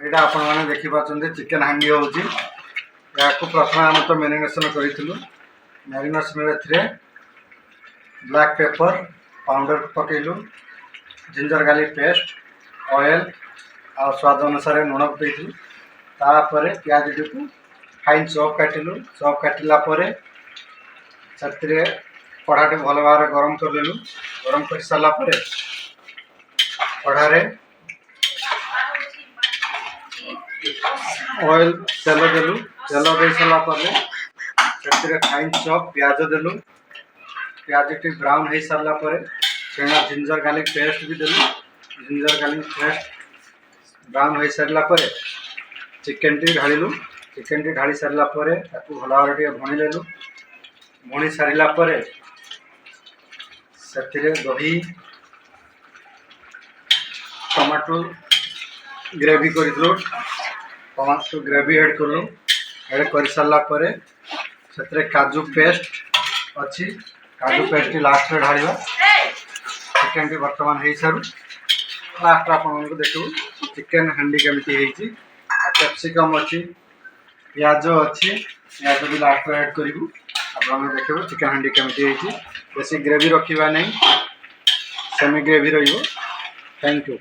यहाँ आपण मैंने देखिए चिकेन हांडी हूँ या प्रथम आम तो मैरिनेशन करूँ मैरिनेशन ब्लैक पेपर पाउडर पकेलु जिंजर गार्लिक पेस्ट ऑयल आ स्वाद अनुसार लुण पकेलु तापर प्याज टी को फाइन चॉप काटिलु चॉप काटिला से कढ़ाटे भल भाव गरम करदेलु गरम कर सारा कढ़ारे ऑयल तेल देलु तेल दे सारापर से फाइन चॉप प्याज देलु प्याज टी ब्राउन हो सारापर से जिंजर गार्लिक पेस्ट भी देलु जिंजर गार्लिक पेस्ट ब्राउन हो सारापर चिकेन टी ढालू चिकेन टी ढाली सारापर भल भाव भणीदेलु भणी सारापर से दही टमाटो ग्रेवी करूँ टमाटो ग्रेवी ऐड कलु ऐड कर सारापर से काजू पेस्ट अच्छी काजू पेस्ट लास्ट में ढाल चिकेन टी बर्तमान हो सारू लास्ट आप देखू चिकेन हांडी केमी कैप्सिकम अच्छी प्याज अच्छी प्याज भी लास्ट में ऐड करूँ आप देखो चिकेन हांडी केमी बेसी ग्रेवी रखा नहीं सेमी ग्रेवी रही थैंक यू।